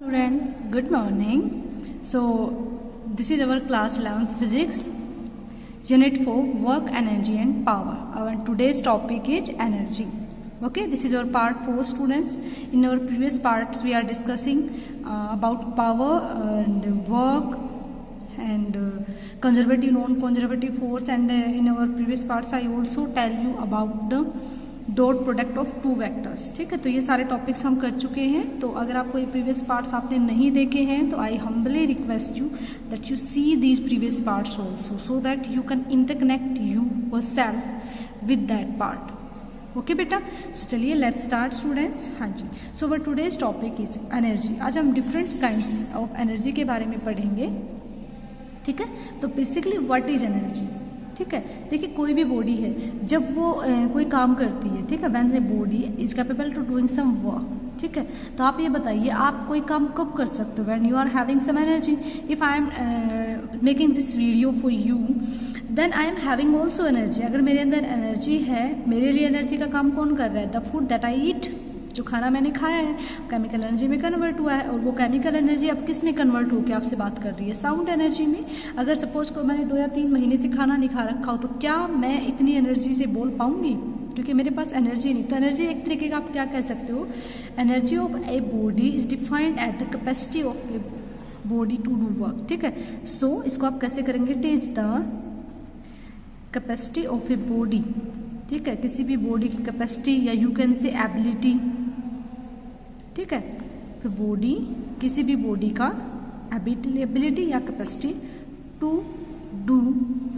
Students, good morning. So, this is our class 11th physics, unit 4, work, energy and power. Our today's topic is energy. Okay, this is our part 4, students. In our previous parts, we are discussing about power and work and conservative, non-conservative force. And in our previous parts, I also tell you about the dot product of two vectors. ठीक है, तो ये सारे topics हम कर चुके हैं. तो अगर आपको ये प्रीवियस पार्ट्स आपने नहीं देखे हैं तो I humbly request you that you see these previous parts also so that you can interconnect yourself with that part. Okay बेटा, सो चलिए लेट्स स्टार्ट स्टूडेंट्स. हाँ जी, so our today's topic is energy. आज हम different kinds of energy के बारे में पढ़ेंगे. ठीक है, तो बेसिकली व्हाट इज एनर्जी. ठीक है, देखिए कोई भी बॉडी है जब वो कोई काम करती है, ठीक है, when the body is capable to doing some work. ठीक है, तो आप ये बताइए आप कोई काम कब कर सकते हो? When you are having some energy. If I am making this video for you then I am having also energy. अगर मेरे अंदर एनर्जी है, मेरे लिए एनर्जी का काम कौन कर रहा है? द फूड दैट आई ईट, जो खाना मैंने खाया है केमिकल एनर्जी में कन्वर्ट हुआ है. और वो केमिकल एनर्जी अब किस में कन्वर्ट होकर आपसे बात कर रही है? साउंड एनर्जी में. अगर सपोज को मैंने 2 या 3 महीने से खाना नहीं खा रखा हो तो क्या मैं इतनी एनर्जी से बोल पाऊंगी? क्योंकि मेरे पास एनर्जी नहीं. तो एनर्जी एक तरीके का आप क्या कह सकते हो, energy of a body is defined at the capacity of a body to do work. ठीक है, सो इसको आप कैसे करेंगे? It is the capacity of a body. ठीक है, किसी भी बॉडी की कैपेसिटी या यू कैन से एबिलिटी. ठीक है, तो बॉडी, किसी भी बॉडी का एबिलिटी या कैपेसिटी टू डू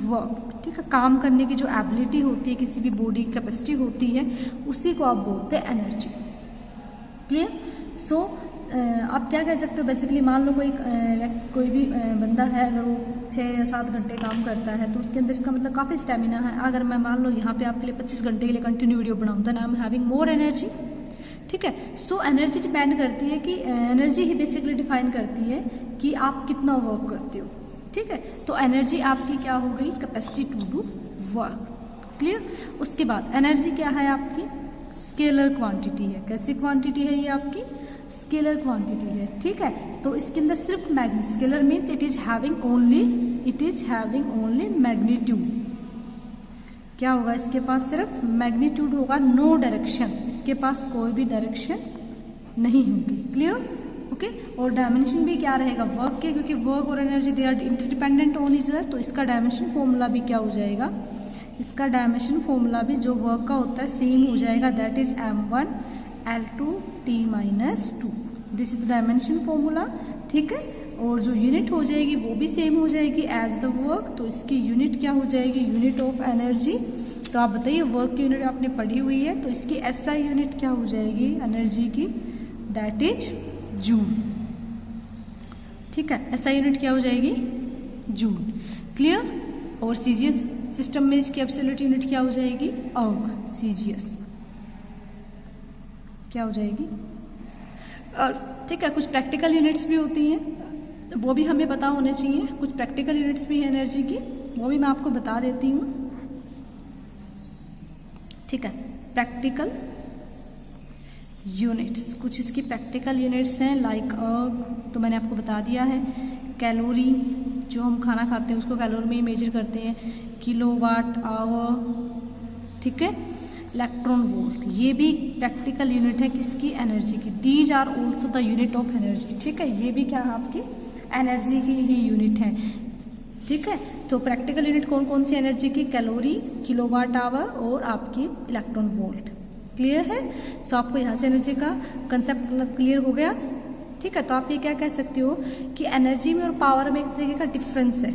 वर्क. ठीक है, काम करने की जो एबिलिटी होती है, किसी भी बॉडी की कैपेसिटी होती है, उसी को आप बोलते हैं एनर्जी. क्लियर? सो आप क्या कह सकते हो? बेसिकली मान लो कोई भी बंदा है, अगर वो 6 या 7 घंटे काम करता है तो उसके अंदर इसका मतलब काफ़ी स्टेमिना है. अगर मैं मान लो यहाँ पे आपके लिए 25 घंटे के लिए कंटिन्यू वीडियो बनाऊँ तो आई एम हैविंग मोर एनर्जी. ठीक है, सो एनर्जी डिपेंड करती है कि एनर्जी ही बेसिकली डिफाइन करती है कि आप कितना वर्क करते हो. ठीक है, तो एनर्जी आपकी क्या हो गई? Capacity to do work. Clear? उसके बाद एनर्जी क्या है आपकी? स्केलर क्वांटिटी है. कैसी क्वांटिटी है ये आपकी? स्केलर क्वांटिटी है. ठीक है, तो इसके अंदर सिर्फ scalar means it is having only magnitude. क्या होगा? इसके पास सिर्फ मैग्नीट्यूड होगा, नो डायरेक्शन. इसके पास कोई भी डायरेक्शन नहीं होगी. क्लियर? ओके, और डायमेंशन भी क्या रहेगा वर्क के, क्योंकि वर्क और energy they are interdependent on each other. तो इसका डायमेंशन फॉर्मूला भी क्या हो जाएगा? इसका डायमेंशन फॉर्मूला भी जो वर्क का होता है सेम हो जाएगा. That is m1 L2 T-2. This is the dimension formula. ठीक है, और जो यूनिट हो जाएगी वो भी सेम हो जाएगी एज द वर्क. तो इसकी यूनिट क्या हो जाएगी? Unit of energy. तो आप बताइए, वर्क की यूनिट आपने पढ़ी हुई है तो इसकी एसआई यूनिट क्या हो जाएगी एनर्जी की? That is joule. ठीक है, एसआई यूनिट क्या हो जाएगी? जूल. क्लियर? और सीजीएस सिस्टम में इसकी एब्सोल्यूट यूनिट क्या हो जाएगी? सीजीएस क्या हो जाएगी? और ठीक है, कुछ प्रैक्टिकल यूनिट्स भी होती हैं, वो भी हमें पता होने चाहिए. कुछ प्रैक्टिकल यूनिट्स भी है एनर्जी की, वो भी मैं आपको बता देती हूँ. ठीक है, प्रैक्टिकल यूनिट्स, कुछ इसकी प्रैक्टिकल यूनिट्स हैं लाइक तो मैंने आपको बता दिया है. कैलोरी, जो हम खाना खाते हैं उसको कैलोरी में ही मेजर करते हैं. Kilowatt hour. ठीक है, इलेक्ट्रॉन वोल्ट, ये भी प्रैक्टिकल यूनिट है किसकी? एनर्जी की. These are also the unit of energy. ठीक है, ये भी क्या है आपकी? एनर्जी की ही यूनिट है. ठीक है, तो प्रैक्टिकल यूनिट कौन कौन सी एनर्जी की? कैलोरी, किलोवाट आवर और आपकी इलेक्ट्रॉन वोल्ट. क्लियर है? सो आपको यहाँ से एनर्जी का कंसेप्ट क्लियर हो गया. ठीक है, तो आप ये क्या कह सकते हो कि एनर्जी में और पावर में एक तरीके का डिफरेंस है.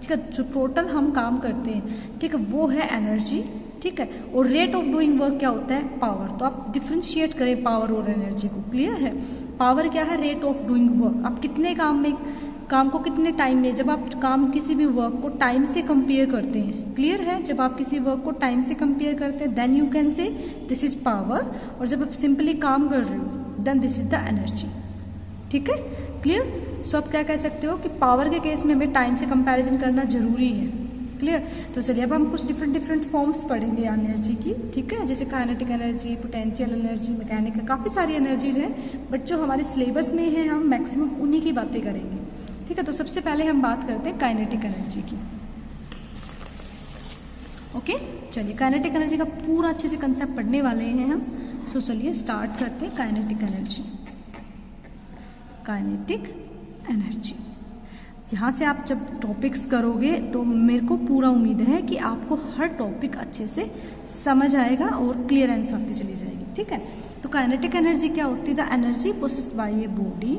ठीक है, जो टोटल हम काम करते हैं, ठीक है, वो है एनर्जी. ठीक है, और रेट ऑफ डूइंग वर्क क्या होता है? पावर. तो आप डिफ्रेंशिएट करें पावर और एनर्जी को. क्लियर है? पावर क्या है? Rate of doing work. आप कितने काम को कितने टाइम में, जब आप काम किसी भी वर्क को टाइम से कंपेयर करते हैं. क्लियर है? जब आप किसी वर्क को टाइम से कंपेयर करते हैं then you can say this is power. और जब आप सिंपली काम कर रहे हो then this is the energy. ठीक है, क्लियर? सो आप क्या कह सकते हो कि पावर के केस में हमें टाइम से कंपैरिजन करना जरूरी है. क्लियर। तो चलिए अब हम कुछ डिफरेंट फॉर्म्स पढ़ेंगे एनर्जी की, ठीक है, जैसे kinetic energy, potential energy, mechanical, काफ़ी सारी एनर्जीज हैं, बट जो हमारे सिलेबस में है हम मैक्सिमम उन्हीं की बातें करेंगे, ठीक है। तो सबसे पहले हम बात करते हैं काइनेटिक एनर्जी की। ओके, चलिए काइनेटिक एनर्जी का पूरा अच्छे से कंसेप्ट पढ़ने वाले हैं हम। सो चलिए स्टार्ट करते हैं काइनेटिक एनर्जी। काइनेटिक एनर्जी, यहाँ से आप जब टॉपिक्स करोगे तो मेरे को पूरा उम्मीद है कि आपको हर टॉपिक अच्छे से समझ आएगा और क्लियरेंस आती चली जाएगी, ठीक है। तो काइनेटिक एनर्जी क्या होती है? The energy possessed by a body,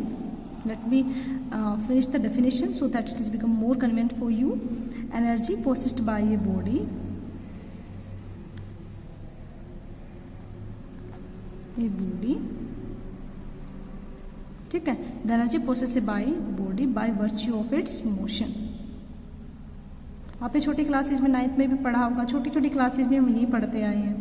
let me finish the definition so that it is become more convenient for you. Energy possessed by a body, A body, ठीक है, the energy possessed by body by virtue of its motion. आपने छोटी classes में 9th में भी पढ़ा होगा, छोटी छोटी क्लासेज में हम यही पढ़ते आए हैं,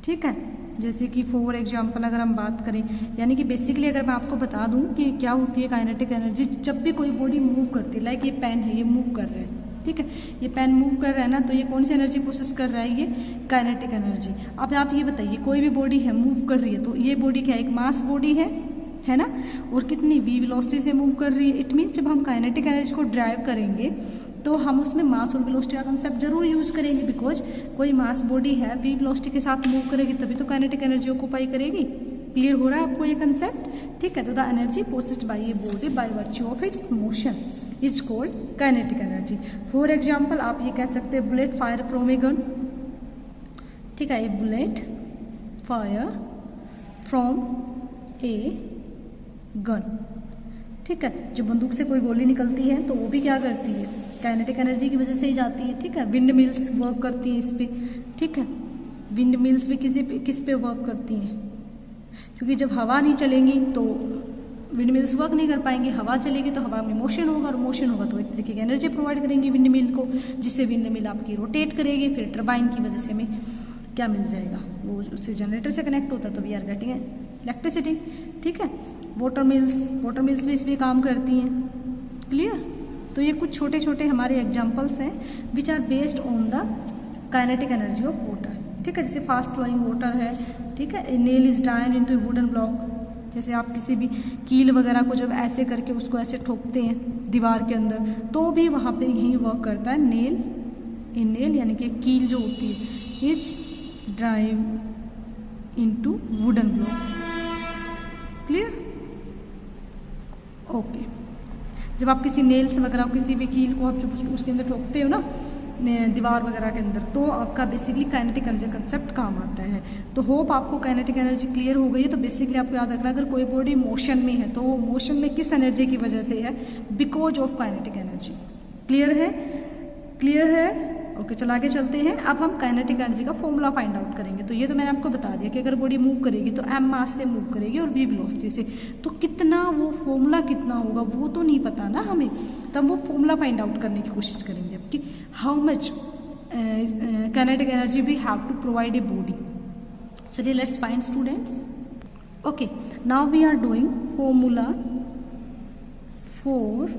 ठीक है। जैसे कि फॉर एग्जांपल अगर हम बात करें, यानी कि बेसिकली अगर मैं आपको बता दूं कि क्या होती है काइनेटिक एनर्जी, जब भी कोई बॉडी मूव करती है, लाइक ये पेन है, ये मूव कर रहा है, ठीक है, ये पेन मूव कर रहा है ना, तो ये कौन सी एनर्जी प्रोसेस कर रहा है? ये काइनेटिक एनर्जी। अब आप ये बताइए, कोई भी बॉडी है मूव कर रही है, तो ये बॉडी क्या है? एक मास बॉडी है ना, और कितनी v वेलोसिटी से मूव कर रही है। इट मीन्स जब हम काइनेटिक एनर्जी को ड्राइव करेंगे तो हम उसमें मास और वेलोसिटी का कंसेप्ट जरूर यूज करेंगे, बिकॉज कोई मास बॉडी है v वेलोसिटी के साथ मूव करेगी तभी तो काइनेटिक एनर्जी ऑक्यूपाई करेगी। क्लियर हो रहा है आपको ये कंसेप्ट, ठीक है। तो the energy possessed by a body by virtue of its motion is called kinetic energy. For example आप ये कह सकते हैं bullet fire from a gun, ठीक है, a bullet fire from a gun, ठीक है। जो बंदूक से कोई गोली निकलती है तो वो भी क्या करती है? काइनेटिक एनर्जी की वजह से ही जाती है, ठीक है। विंड मिल्स वर्क करती है इस पे, ठीक है। विंड मिल्स भी किस पे वर्क करती हैं? क्योंकि जब हवा नहीं चलेंगी तो विंड मिल्स वर्क नहीं कर पाएंगे, हवा चलेगी तो हवा में मोशन होगा, और मोशन होगा तो एक तरीके की एनर्जी प्रोवाइड करेंगी विंड मिल को, जिससे विंड मिल आपकी रोटेट करेगी, फिर टरबाइन की वजह से हमें क्या मिल जाएगा? वो उससे जनरेटर से कनेक्ट होता है, तो वी आर गेटिंग इलेक्ट्रिसिटी, ठीक है। वाटर मिल्स भी इसमें काम करती हैं, क्लियर। तो ये कुछ छोटे छोटे हमारे एग्जांपल्स हैं which are based on the kinetic energy of water, ठीक है। जैसे फास्ट फ्लोइंग वाटर है, ठीक है, a nail is driven into wooden block, जैसे आप किसी भी कील वगैरह को जब ऐसे करके उसको ऐसे ठोकते हैं दीवार के अंदर, तो भी वहाँ पे यही वर्क करता है। नेल यानी कि कील जो होती है is drive into wooden block, clear, okay. जब आप किसी नेल्स वगैरह किसी भी कील को आप जब उसके अंदर ठोकते हो ना दीवार वगैरह के अंदर, तो आपका बेसिकली काइनेटिक एनर्जी कंसेप्ट काम आता है। तो होप आपको काइनेटिक एनर्जी क्लियर हो गई है। तो बेसिकली आपको याद रखना, अगर कोई बॉडी मोशन में है तो वो मोशन में किस एनर्जी की वजह से है? Because of kinetic energy. Clear है? क्लियर है, ओके। चलो आगे चलते हैं। अब हम काइनेटिक एनर्जी का फॉर्मूला फाइंड आउट करेंगे। तो ये तो मैंने आपको बता दिया कि अगर बॉडी मूव करेगी तो m मास से मूव करेगी और v वेलोसिटी से, तो कितना वो फॉर्मूला कितना होगा वो तो नहीं पता ना हमें, तब वो फॉर्मूला फाइंड आउट करने की कोशिश करेंगे कि how much kinetic energy we have to provide a body. चलिए let's find students. Okay, now we are doing formula for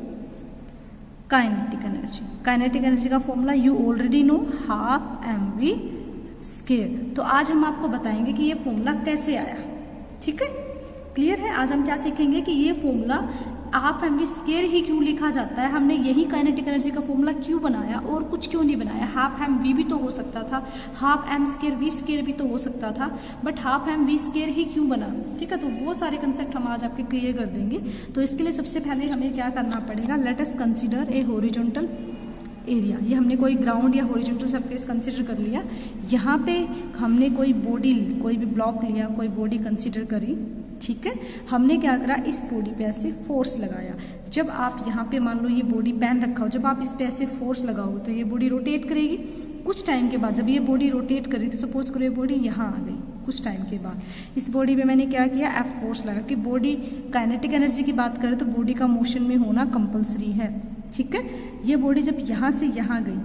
kinetic energy. Kinetic energy का formula you already know, half mv square. तो आज हम आपको बताएंगे कि ये formula कैसे आया, ठीक है। क्लियर है? आज हम क्या सीखेंगे कि ये फॉर्मूला हाफ mv स्क्वायर ही क्यों लिखा जाता है, हमने यही काइनेटिक एनर्जी का फॉर्मूला क्यों बनाया और कुछ क्यों नहीं बनाया। हाफ mv भी तो हो सकता था, half m square v square भी तो हो सकता था, but half m v square ही क्यों बना, ठीक है। तो वो सारे कंसेप्ट हम आज आपके क्लियर कर देंगे। तो इसके लिए सबसे पहले हमें क्या करना पड़ेगा? Let us consider a horizontal area. ये हमने कोई ग्राउंड या हॉरिजॉन्टल सरफेस कंसीडर कर लिया। यहाँ पे हमने कोई बॉडी ली, कोई भी ब्लॉक लिया, कोई बॉडी कंसीडर करी, ठीक है। हमने क्या करा? इस बॉडी पे ऐसे फोर्स लगाया। जब आप यहाँ पे मान लो ये बॉडी पेन रखा हो, जब आप इस पे ऐसे फोर्स लगाओगे तो ये बॉडी रोटेट करेगी। कुछ टाइम के बाद जब ये बॉडी रोटेट कर रही थी, सपोज करो ये बॉडी यहाँ आ गई, कुछ टाइम के बाद इस बॉडी पे मैंने क्या किया? एफ फोर्स लगा कि बॉडी काइनेटिक एनर्जी की बात करें तो बॉडी का मोशन में होना कंपल्सरी है, ठीक है। ये बॉडी जब यहाँ से यहाँ गई,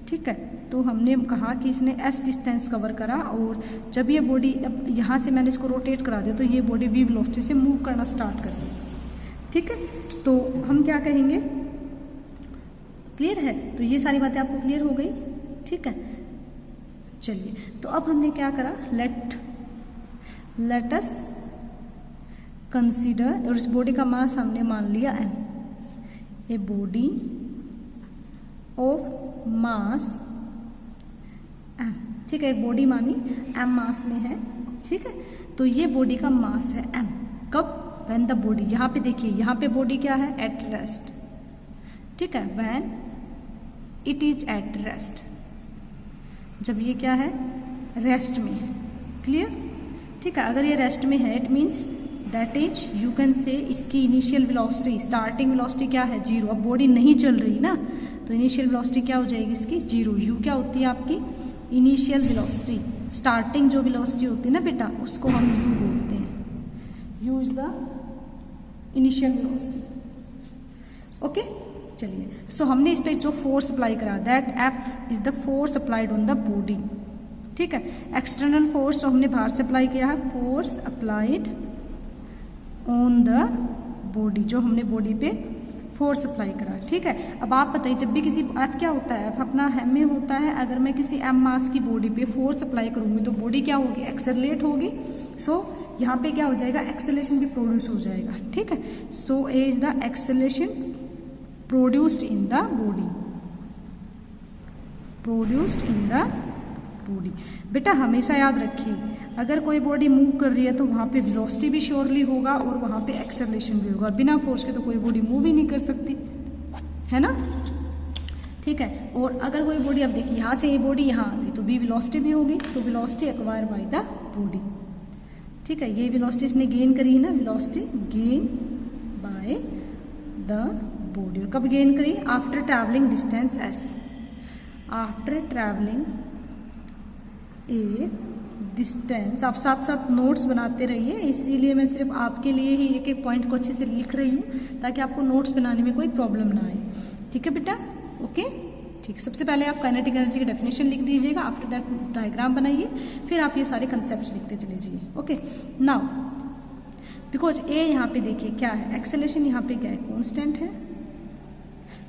ठीक है, तो हमने कहा कि इसने एस डिस्टेंस कवर करा, और जब ये बॉडी अब यहाँ से मैंने इसको रोटेट करा दिया तो ये बॉडी वी वेलोसिटी से मूव करना स्टार्ट कर दी, ठीक है। तो हम क्या कहेंगे? क्लियर है? तो ये सारी बातें आपको क्लियर हो गई, ठीक है। चलिए, तो अब हमने क्या करा, लेट अस कंसीडर, और इस बॉडी का मास हमने मान लिया m, a body of mass m, ठीक है। एक बॉडी मानी m मास में है, ठीक है। तो ये बॉडी का मास है m, कब, व्हेन द बॉडी, यहाँ पे देखिए, यहाँ पे बॉडी क्या है, एट रेस्ट, ठीक है, when it is at rest, जब ये क्या है, रेस्ट में है, क्लियर, ठीक है। अगर ये रेस्ट में है, it means that is, you can से, इसकी इनिशियल वेलोसिटी, स्टार्टिंग वेलोसिटी क्या है, 0। अब बॉडी नहीं चल रही ना, तो इनिशियल वेलोसिटी क्या हो जाएगी इसकी, 0। यू क्या होती है आपकी इनिशियल वेलोसिटी, स्टार्टिंग जो वेलोसिटी होती है ना बेटा, उसको हम यू बोलते हैं। You is the initial velocity, okay. चलिए, सो हमने इस पे जो फोर्स अप्लाई करा, that F is the force applied on the body, ठीक है। एक्सटर्नल फोर्स जो हमने बाहर से अप्लाई किया है, force applied on the body, जो हमने बॉडी पे फोर्स अप्लाई करा, ठीक है। अब आप बताइए, जब भी किसी, एफ क्या होता है, एफ अपना एम में होता है, अगर मैं किसी एम मास की बॉडी पे फोर्स अप्लाई करूंगी तो बॉडी क्या होगी, एक्सेलरेट होगी। सो यहाँ पे क्या हो जाएगा, एक्सेलेरेशन भी प्रोड्यूस हो जाएगा, ठीक है। So a is the acceleration produced in the body, produced in the body. बेटा हमेशा याद रखिए, अगर कोई बॉडी मूव कर रही है तो वहां पे वेलोसिटी भी श्योरली होगा और वहां पे एक्सेलरेशन भी होगा। बिना फोर्स के तो कोई बॉडी मूव ही नहीं कर सकती, है ना, ठीक है। और अगर कोई बॉडी, अब देखिए यहाँ से ये बॉडी यहाँ आ गई तो भी वेलोसिटी भी होगी, तो velocity acquire bye the body, ठीक है। ये वेलोसिटी इसने गेन करी है ना, velocity gain by the body. और कब गेन करी, after travelling distance s, after travelling ए डिस्टेंस। आप साथ साथ नोट्स बनाते रहिए, इसीलिए मैं सिर्फ आपके लिए ही एक एक पॉइंट को अच्छे से लिख रही हूँ ताकि आपको नोट्स बनाने में कोई प्रॉब्लम ना आए, ठीक है बेटा, ओके, ठीक। सबसे पहले आप काइनेटिक एनर्जी की डेफिनेशन लिख दीजिएगा, आफ्टर दैट डायग्राम बनाइए, फिर आप ये सारे कंसेप्ट लिखते चले जाइए, ओके। नाउ बिकॉज ए यहाँ पे देखिए क्या है, एक्सेलरेशन यहाँ पे क्या है, कॉन्स्टेंट है,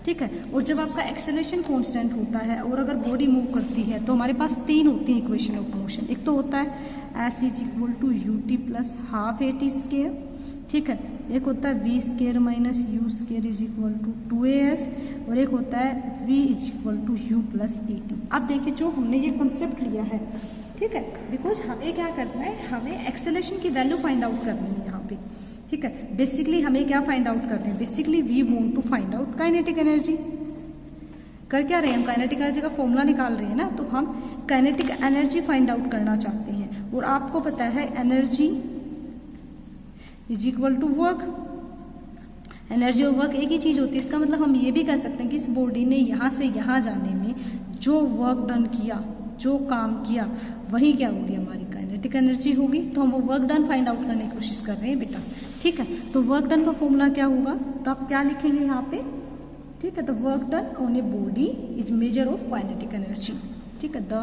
ठीक है। और जब आपका एक्सेलरेशन कांस्टेंट होता है और अगर बॉडी मूव करती है तो हमारे पास तीन होती है इक्वेशन ऑफ मोशन। एक तो होता है S is equal to U T plus half A T square, ठीक है। एक होता है V square minus U square is equal to 2as, और एक होता है V is equal to U plus A T. अब देखिए जो हमने ये कॉन्सेप्ट लिया है, ठीक है, बिकॉज हमें क्या करना है, हमें एक्सेलरेशन की वैल्यू फाइंड आउट करनी है यहाँ पे, ठीक है। बेसिकली हमें क्या फाइंड आउट कर रहे हैं, basically we want to find out kinetic energy. कर क्या रहे हैं हम, काइनेटिक एनर्जी का फॉर्मूला निकाल रहे हैं ना, तो हम काइनेटिक एनर्जी फाइंड आउट करना चाहते हैं। और आपको पता है energy is equal to work, energy और वर्क एक ही चीज होती है। इसका मतलब हम ये भी कह सकते हैं कि इस बॉडी ने यहाँ से यहाँ जाने में जो वर्क डन किया, जो काम किया, वही क्या होगी, हमारी काइनेटिक एनर्जी होगी। तो हम वो वर्क डन फाइंड आउट करने की कोशिश कर रहे हैं बेटा, ठीक है। तो वर्क डन का फॉर्मूला क्या होगा, तो आप क्या लिखेंगे यहाँ पे, ठीक है। तो work done on A body is measure of kinetic energy, ठीक है। The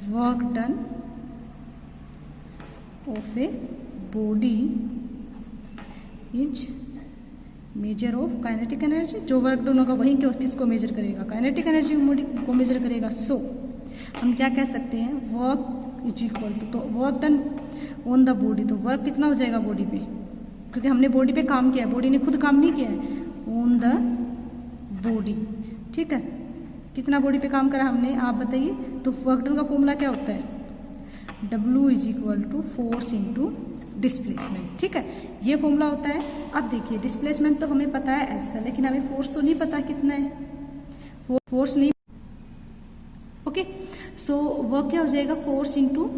work done of a body is measure of kinetic energy. जो वर्क डन होगा वही किसको मेजर करेगा, काइनेटिक एनर्जी को मेजर करेगा। सो हम क्या कह सकते हैं, वर्क इज इक्वल टू, तो work done on the body, तो वर्क कितना हो जाएगा बॉडी पे, क्योंकि हमने बॉडी पे काम किया है, बॉडी ने खुद काम नहीं किया है, ऑन द बॉडी, ठीक है। कितना बॉडी पे काम करा हमने, आप बताइए। तो वर्क डन का फॉर्मूला क्या होता है, W is equal to force into displacement, ठीक है, ये फॉर्मूला होता है। अब देखिए डिस्प्लेसमेंट तो हमें पता है ऐसा, लेकिन हमें फोर्स तो नहीं पता कितना है, फोर्स नहीं, ओके। सो वर्क क्या हो जाएगा, फोर्स इंटू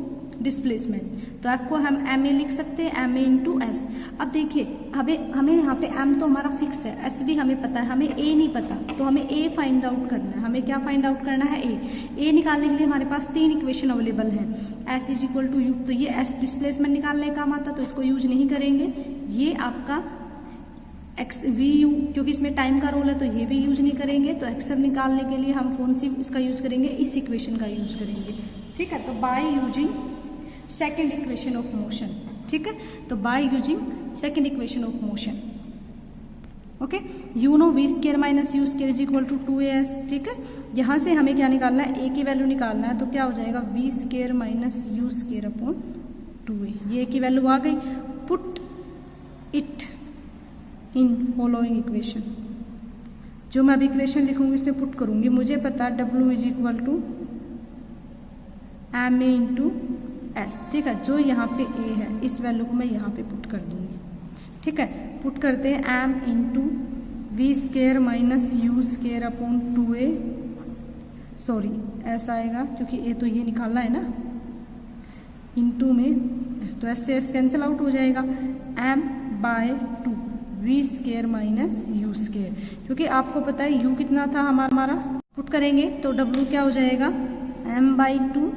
डिस्प्लेसमेंट। तो आपको हम एम ए लिख सकते हैं, एम ए इंटू एस। अब देखिए हमें यहाँ पे एम तो हमारा फिक्स है, एस भी हमें पता है, हमें ए नहीं पता, तो हमें ए फाइंड आउट करना है। हमें क्या फाइंड आउट करना है, ए निकालने के लिए हमारे पास तीन इक्वेशन अवेलेबल हैं, S is equal to U, तो ये एस डिस्प्लेसमेंट निकालने का काम आता, तो इसको यूज नहीं करेंगे। ये आपका एक्स वी यू, क्योंकि इसमें टाइम का रोल है तो ये भी यूज नहीं करेंगे। तो एक्सर निकालने के लिए हम कौन सी इसका यूज करेंगे, इस इक्वेशन का यूज करेंगे, ठीक है। तो by using second equation of motion, ठीक है। तो by using second equation of motion, okay, you know V square minus U square is equal to 2as। ठीक है, यहाँ से हमें क्या निकालना है, ए की वैल्यू निकालना है, तो क्या हो जाएगा V square minus U square upon 2a। ये की वैल्यू आ गई, put it in following equation. जो मैं अब इक्वेशन लिखूंगी इसमें पुट करूंगी, मुझे पता है W is equal to M A into S. ठीक है, जो यहाँ पे ए है इस वैल्यू को मैं यहाँ पे पुट कर दूंगी। ठीक है, पुट करते हैं M into V square minus U square upon 2a, sorry ऐसा आएगा क्योंकि ए तो ये निकालना है ना, इंटू में तो एस से एस कैंसिल आउट हो जाएगा, m by 2 V square minus U square, क्योंकि आपको पता है u कितना था हमारा, पुट करेंगे तो w क्या हो जाएगा m by 2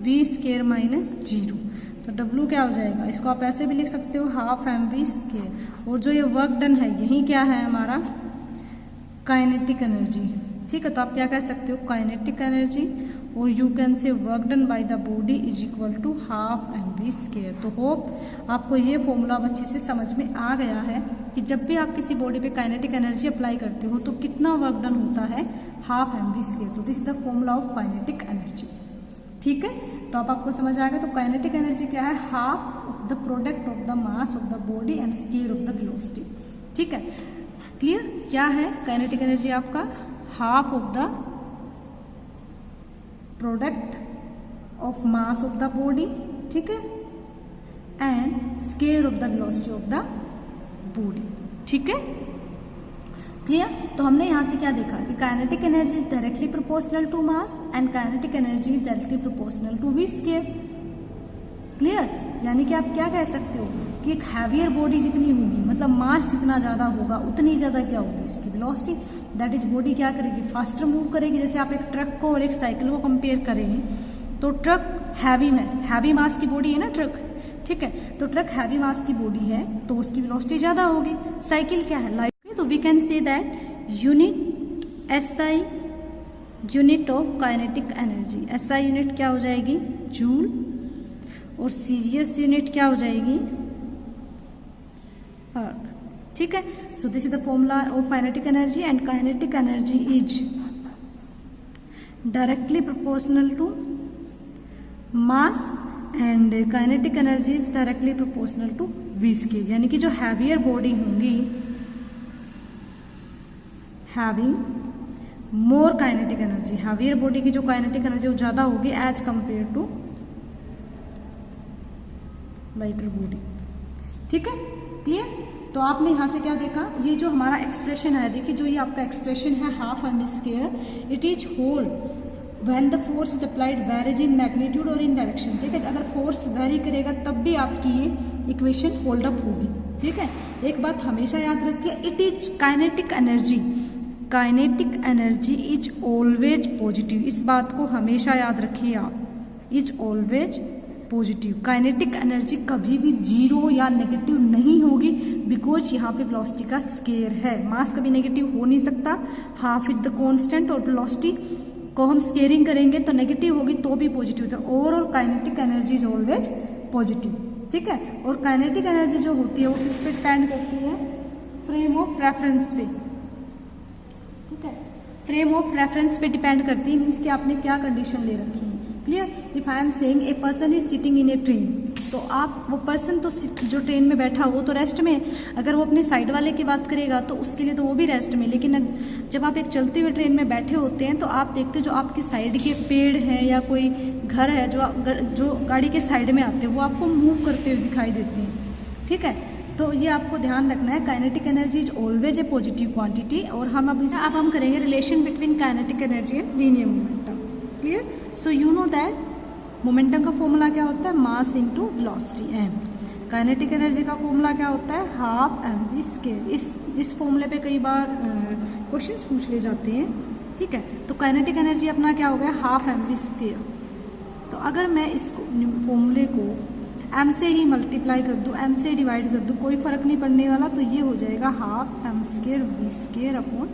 V square minus 0, तो w क्या हो जाएगा, इसको आप ऐसे भी लिख सकते हो हाफ एम वी स्केयर। और जो ये वर्क डन है यही क्या है हमारा काइनेटिक एनर्जी। ठीक है, तो आप क्या कह सकते हो काइनेटिक एनर्जी, और you can say work done by the body is equal to half M V square. तो होप आपको ये फॉर्मूला अच्छे से समझ में आ गया है कि जब भी आप किसी बॉडी पे काइनेटिक एनर्जी अप्लाई करते हो तो कितना वर्क डन होता है, हाफ एम वी स्केयर। तो this is the formula of kinetic energy. ठीक है, तो अब आपको समझ आ गया। तो काइनेटिक एनर्जी क्या है, half of the product of the mass of the body and square of the velocity. ठीक है, क्लियर, क्या है काइनेटिक एनर्जी आपका, half of the product of mass of the body, ठीक है, and square of the velocity of the body. ठीक है, clear. तो हमने यहां से क्या देखा कि kinetic energy is directly proportional to mass and kinetic energy is directly proportional to V square. Clear, यानी कि आप क्या कह सकते हो कि एक हैवियर बॉडी जितनी होगी, मतलब मास जितना ज्यादा होगा उतनी ज्यादा क्या होगी उसकी वेलोसिटी, दैट इज बॉडी क्या करेगी, फास्टर मूव करेगी। जैसे आप एक ट्रक को और एक साइकिल को कंपेयर करें तो ट्रक हैवी मास की बॉडी है ना ट्रक, ठीक है, तो ट्रक हैवी मास की बॉडी है तो उसकी वेलोसिटी ज्यादा होगी। साइकिल क्या है, लाइट। तो we can say that unit SI unit of kinetic energy, SI unit क्या हो जाएगी जूल, और CGS यूनिट क्या हो जाएगी अर्ग। ठीक है, so this is the formula of kinetic energy and kinetic energy is directly proportional to mass and kinetic energy is directly proportional to V square. यानी कि जो हैवियर बॉडी होंगी having more kinetic energy, heavier body की जो kinetic energy वो ज्यादा होगी as compare to lighter body. ठीक है, क्लियर। तो आपने यहां से क्या देखा, ये जो हमारा एक्सप्रेशन है, देखिए जो ये आपका एक्सप्रेशन है half M square, it is whole when the force is applied varies in magnitude और इन डायरेक्शन। ठीक है, अगर फोर्स वेरी करेगा तब भी आपकी ये इक्वेशन होल्ड अप होगी। ठीक है, एक बात हमेशा याद रखिए, it is kinetic energy, kinetic energy is always positive. इस बात को हमेशा याद रखिए आप, is always positive. Kinetic energy कभी भी जीरो या नेगेटिव नहीं होगी, बिकॉज यहाँ पे वेलोसिटी का स्केयर है। मास कभी नेगेटिव हो नहीं सकता, हाफ इज द कांस्टेंट, और वेलोसिटी को हम स्केयरिंग करेंगे तो नेगेटिव होगी तो भी पॉजिटिव होता है। Overall kinetic energy is always positive. ठीक है, और काइनेटिक एनर्जी जो होती है वो किस पे डिपेंड करती है, फ्रेम ऑफ रेफरेंस पे। ठीक है, फ्रेम ऑफ रेफरेंस पे डिपेंड करती है, मीन्स कि आपने क्या कंडीशन ले रखी है। Clear, if I am saying a person is sitting in A train, तो आप वो पर्सन तो जो ट्रेन में बैठा हो तो रेस्ट में, अगर वो अपने साइड वाले की बात करेगा तो उसके लिए तो वो भी रेस्ट में। लेकिन जब आप एक चलते हुए ट्रेन में बैठे होते हैं तो आप देखते हो जो आपकी साइड के पेड़ हैं या कोई घर है जो गाड़ी के साइड में आते हैं वो आपको मूव करते हुए दिखाई देते हैं। ठीक है, तो ये आपको ध्यान रखना है, kinetic energy is always a positive quantity. और हम अब हम करेंगे relation between kinetic energy and linear momentum. Clear, so you know that momentum का फॉर्मूला क्या होता है, mass into velocity M. Kinetic energy का फॉर्मूला क्या होता है, हाफ एम वी स्क्वायर। इस फॉर्मूले पे कई बार क्वेश्चंस पूछ ले जाते हैं। ठीक है, तो काइनेटिक एनर्जी अपना क्या हो गया, हाफ एम वी स्क्वायर। तो अगर मैं इस फॉर्मूले को एम से ही मल्टीप्लाई कर दूं, एम से डिवाइड कर दूं, कोई फर्क नहीं पड़ने वाला, तो ये हो जाएगा half M square V square upon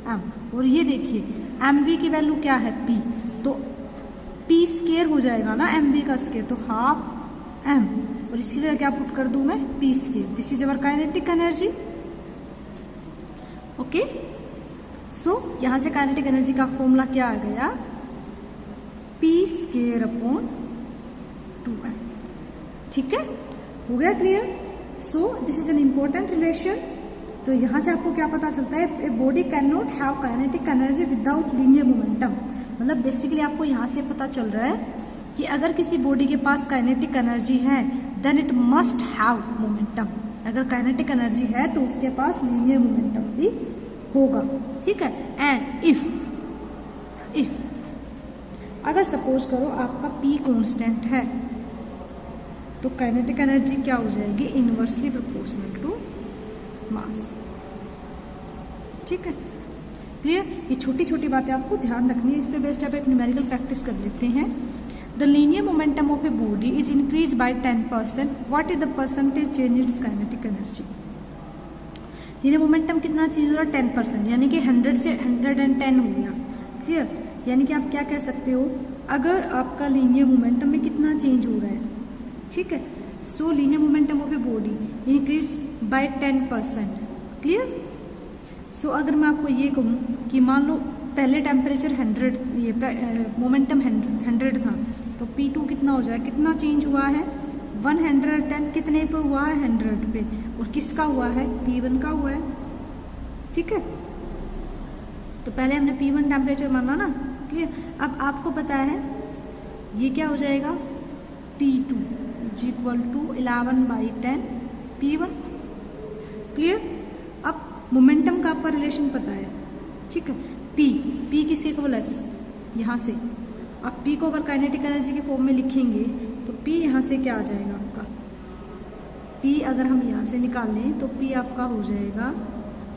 M. और ये देखिए एम वी की वैल्यू क्या है पी, तो पी स्क्वायर हो जाएगा ना एम वी का स्क्वायर, तो हाफ एम, और इसकी जगह क्या पुट कर दूं मैं, p square. This is our kinetic energy. Okay, so यहां से काइनेटिक एनर्जी का फॉर्मूला क्या आ गया, p² / 2m। ठीक है, हो गया clear. So this is an important relation. तो यहां से आपको क्या पता चलता है, a body can not have kinetic energy without linear momentum. मतलब बेसिकली आपको यहां से पता चल रहा है कि अगर किसी बॉडी के पास काइनेटिक एनर्जी है then it must have momentum. अगर काइनेटिक एनर्जी है तो उसके पास लीनियर मोमेंटम भी होगा। ठीक है, एंड इफ अगर सपोज करो आपका P कांस्टेंट है तो काइनेटिक एनर्जी क्या हो जाएगी, इनवर्सली प्रोपोर्शनल टू मास। ठीक है, क्लियर। ये छोटी छोटी बातें आपको ध्यान रखनी है। इस पे बेस्ड आप एक न्यूमेरिकल प्रैक्टिस कर लेते हैं। The linear momentum of a body is increase by 10%। What is the percentage change it's kinetic energy. Linear momentum कितना चेंज हो रहा है, 10%, यानी कि 100 से 110 हो गया। क्लियर, यानी कि आप क्या कह सकते हो, अगर आपका लीनियर मोमेंटम में कितना चेंज हो रहा है। ठीक है, so linear momentum of a body increase by 10%। Clear. So अगर मैं आपको ये कहूँ कि मान लो पहले टेम्परेचर 100, ये मोमेंटम 100 था, तो P2 कितना हो जाए, कितना चेंज हुआ है, 110। कितने पे हुआ है, 100 पे। और किसका हुआ है, P1 का हुआ है। ठीक है, तो पहले हमने P1 टेम्परेचर माना ना। क्लियर, अब आपको पता है ये क्या हो जाएगा, P2 = 11/10 P1। क्लियर, अब मोमेंटम का आपका रिलेशन पता है। ठीक है, P किसके इक्वल है, यहाँ से। अब P को अगर काइनेटिक एनर्जी के फॉर्म में लिखेंगे तो P यहाँ से क्या आ जाएगा आपका, P अगर हम यहाँ से निकाल लें तो P आपका हो जाएगा,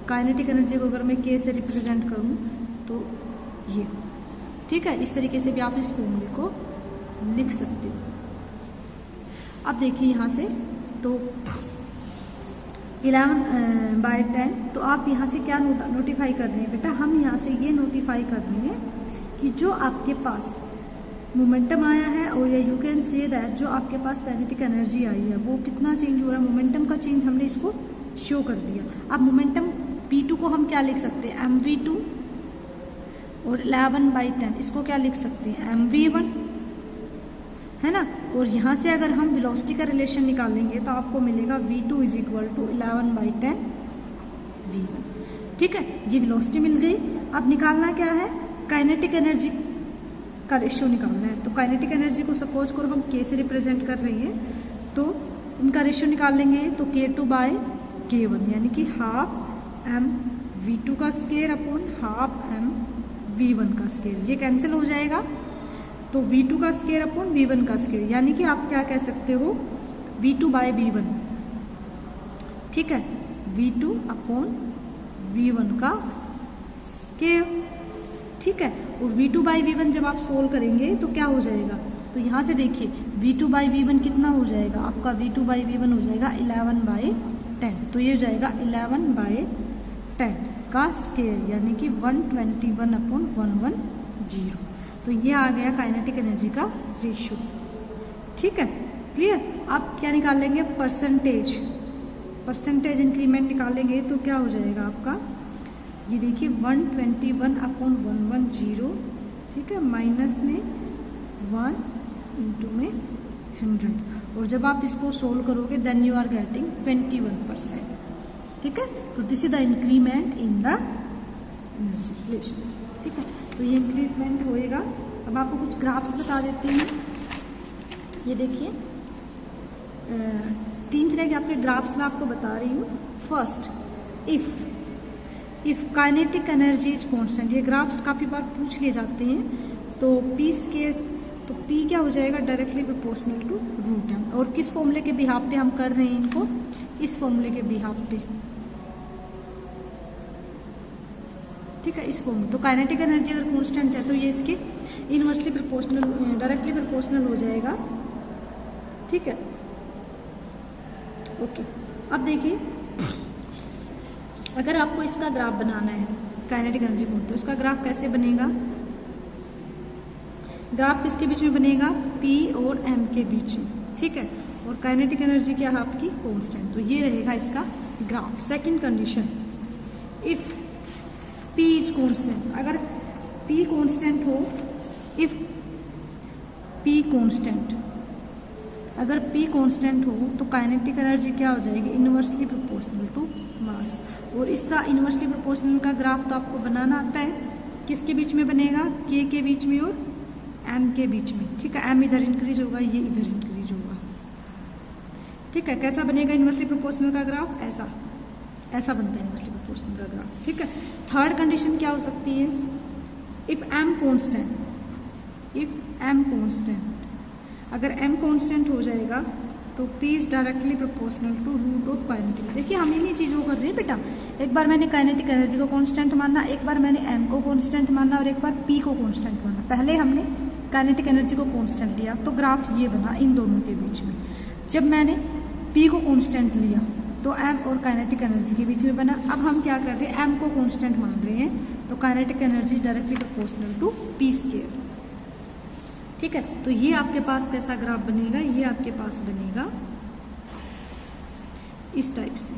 काइनेटिक एनर्जी को अगर मैं K से रिप्रेजेंट करूँ तो ये। ठीक है, इस तरीके से भी आप इस फॉर्मूले को लिख सकते हो। अब देखिए यहाँ से तो 11/10, तो आप यहाँ से क्या नोटिफाई कर रहे हैं बेटा, हम यहाँ से ये नोटिफाई कर रहे हैं कि जो आपके पास मोमेंटम आया है, और या यू कैन से दैट जो आपके पास काइनेटिक एनर्जी आई है वो कितना चेंज हो रहा है, मोमेंटम का चेंज हमने इसको शो कर दिया। अब मोमेंटम P2 को हम क्या लिख सकते हैं, mv2, और 11/10 इसको क्या लिख सकते हैं, mv1, है ना। और यहाँ से अगर हम वेलोसिटी का रिलेशन निकालेंगे तो आपको मिलेगा v2 = 11/10 v1। ठीक है, ये वेलोसिटी मिल गई। अब निकालना क्या है, काइनेटिक एनर्जी का रेशियो निकालना है। तो काइनेटिक एनर्जी को सपोज करो हम K से रिप्रेजेंट कर रहे हैं, तो उनका रेशियो निकाल लेंगे तो K2/K1, यानी कि 12 mv2 का स्क्वायर अपॉन 12 mv1 का स्क्वायर। ये कैंसिल हो जाएगा, तो v2 का स्क्वायर अपॉन v1 का स्क्वायर, यानी कि आप क्या कह सकते हो, v2/v1। ठीक है, v2 अपॉन v1 का स्क्वायर। ठीक है, और v2/v1 जब आप सोल्व करेंगे तो क्या हो जाएगा, तो यहाँ से देखिए v2/v1 कितना हो जाएगा आपका, v2/v1 हो जाएगा 11/10। तो ये हो जाएगा 11/10 का स्क्वायर, यानी कि 121/110। तो ये आ गया काइनेटिक एनर्जी का रेशियो। ठीक है, क्लियर। आप क्या निकाल लेंगे, परसेंटेज इंक्रीमेंट निकालेंगे तो क्या हो जाएगा आपका, ये देखिए 121/110। ठीक है, माइनस में 1 इंटू में 100, और जब आप इसको सोल्व करोगे देन यू आर गेटिंग 21%। ठीक है, तो this is the increment in the energy relation. ठीक है, तो ये इंक्रीमेंट होएगा। अब आपको कुछ ग्राफ्स बता देती हूँ। ये देखिए 3 तरह के आपके ग्राफ्स मैं आपको बता रही हूँ। First, if kinetic energy is constant. ये ग्राफ्स काफ़ी बार पूछ लिए जाते हैं। तो P स्क्वायर, तो P क्या हो जाएगा, डायरेक्टली प्रोपोर्शनल टू √m। और किस फॉर्मूले के बिहाफ पे हम कर रहे हैं इनको, इस फॉर्मूले के बिहाफ पे। ठीक है, इस फॉर्मूले। तो काइनेटिक एनर्जी अगर कांस्टेंट है तो ये इसके इनवर्सली प्रोपोर्शनल, डायरेक्टली प्रोपोर्शनल हो जाएगा। ठीक है, ओके। अब देखिए अगर आपको इसका ग्राफ बनाना है काइनेटिक एनर्जी को, तो इसका ग्राफ कैसे बनेगा, ग्राफ किसके बीच में बनेगा, P और M के बीच में। ठीक है, और काइनेटिक एनर्जी क्या है आपकी, कांस्टेंट। तो ये रहेगा इसका graph. Second condition, if P is constant. अगर P कॉन्स्टेंट हो, इफ P कॉन्स्टेंट, अगर P कॉन्स्टेंट हो तो काइनेटिक एनर्जी क्या हो जाएगी, इनवर्सली प्रोपोर्शनल टू मास। और इसका इनवर्सली प्रोपोर्शनल का ग्राफ तो आपको बनाना आता है, किसके बीच में बनेगा, K के बीच में और M के बीच में, ठीक है। M इधर इंक्रीज होगा, ये इधर इंक्रीज होगा, ठीक है। कैसा बनेगा इनवर्सली प्रोपोर्शनल का ग्राफ, ऐसा ऐसा बनता है इनवर्सली प्रोपोर्शनल का ग्राफ, ठीक है। थर्ड कंडीशन क्या हो सकती है, if M constant, if M constant, अगर M कांस्टेंट हो जाएगा तो P is directly proportional to root of kinetic. देखिए हम इन्हीं चीजों को कर रहे हैं बेटा, एक बार मैंने काइनेटिक एनर्जी को कांस्टेंट माना, एक बार मैंने M को कांस्टेंट माना और एक बार P को कांस्टेंट माना। पहले हमने काइनेटिक एनर्जी को कांस्टेंट लिया तो ग्राफ ये बना इन दोनों के बीच में। जब मैंने P को कांस्टेंट लिया तो M और काइनेटिक एनर्जी के बीच में बना। अब हम क्या कर रहे हैं, M को कांस्टेंट मान रहे हैं तो kinetic energy directly proportional to P square, ठीक है। तो ये आपके पास कैसा ग्राफ बनेगा, ये आपके पास बनेगा इस टाइप से,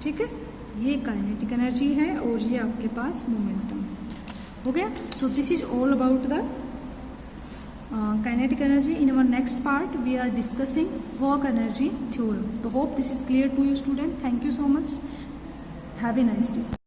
ठीक है। ये काइनेटिक एनर्जी है और ये आपके पास मोमेंटम हो गया। सो this is all about the kinetic energy. In our next part we are discussing work energy theorem. So hope this is clear to you student. Thank you so much. Have a nice day.